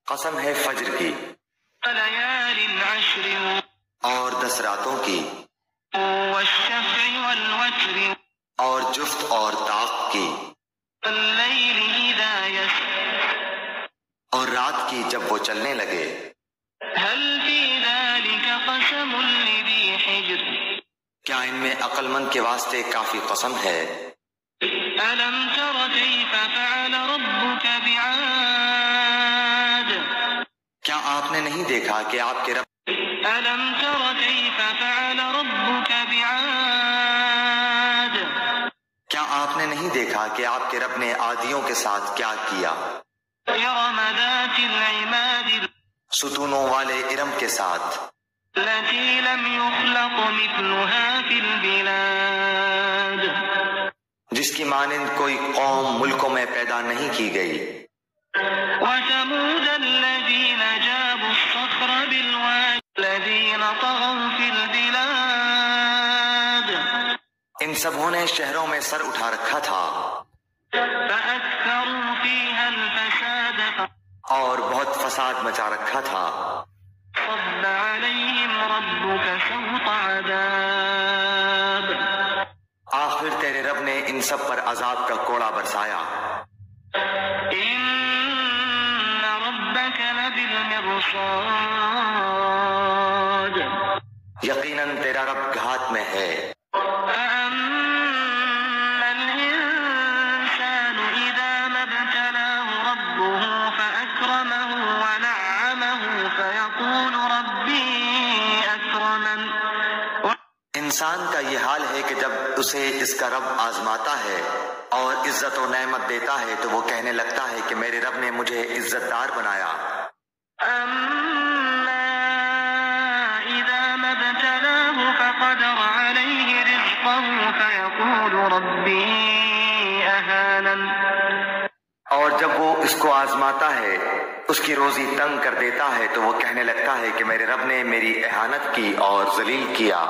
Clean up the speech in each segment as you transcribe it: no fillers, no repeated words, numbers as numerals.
قسم ہے فجر کی وليال عشر اور 10 راتوں کی والشفع والوتر اور جفت اور طاق کی والليل إذا يسر اور رات کی جب وہ چلنے لگے هل في ذلك قسم لذي حجر کیا ان میں عقل مند کے واسطے کافی قسم ہے؟ ألم تر كيف فعل ربك بعاد کیا آپ نے نہیں دیکھا کہ آپ کے رب ألم تر كيف فعل ربك بعاد کیا آپ نے نہیں دیکھا کہ آپ کے رب نے عادیوں کے ساتھ کیا کیا؟ إرم ذات العماد ستونوں والے ارم کے ساتھ التي لم يخلق مثلها في البلاد جس کی مانند کوئی قوم ملکوں میں پیدا نہیں کی گئی وثمود الذين جابوا الصخر بالواد الذين طغوا في البلاد ان سبوں نے شہروں میں سر اٹھا رکھا تھا فأكثروا فيها الفساد اور بہت فساد مچا رکھا تھا فصب عليهم ربك سوط عذاب آخر تیرے رب نے ان سب پر عذاب کا کوڑا برسایا إن ربك لبالمرصاد یقیناً تیرا رب گھات میں ہے فأما الإنسان إذا ما ابتلاه ربه فأكرمه ونعمه فيقول ربي أكرمن انسان کا یہ حال ہے کہ جب اسے اس کا رب آزماتا ہے اور عزت و نعمت دیتا ہے تو وہ کہنے لگتا ہے کہ میرے رب نے مجھے عزت دار بنایا أما إذا ما ابتلاه فقدر عليه رزقه فيقول ربي أهانن اور جب وہ اس کو آزماتا ہے اس کی روزی تنگ کر دیتا ہے تو وہ کہنے لگتا ہے کہ میرے رب نے میری اہانت کی اور ذلیل کیا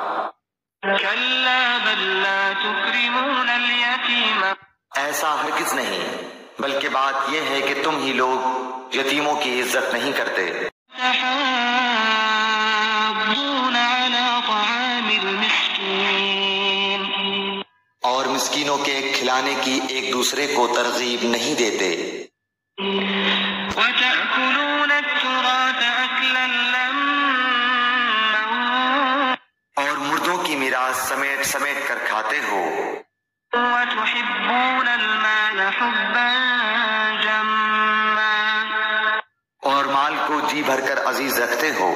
كلا بل لا تكرمون اليتيم ایسا ہرگز نہیں بلکہ بات یہ ہے کہ تم ہی لوگ یتیموں کی عزت نہیں کرتے تحاضون على طعام المسكين اور مسکینوں کے کھلانے کی ایک دوسرے کو ترغیب نہیں دیتے وتأكلون التراث أكلا لما اور مردوں کی میراث سمیٹ سمیٹ کر کھاتے ہو وتحبون المال حبا جما اور مال کو جی بھر کر عزیز رکھتے ہو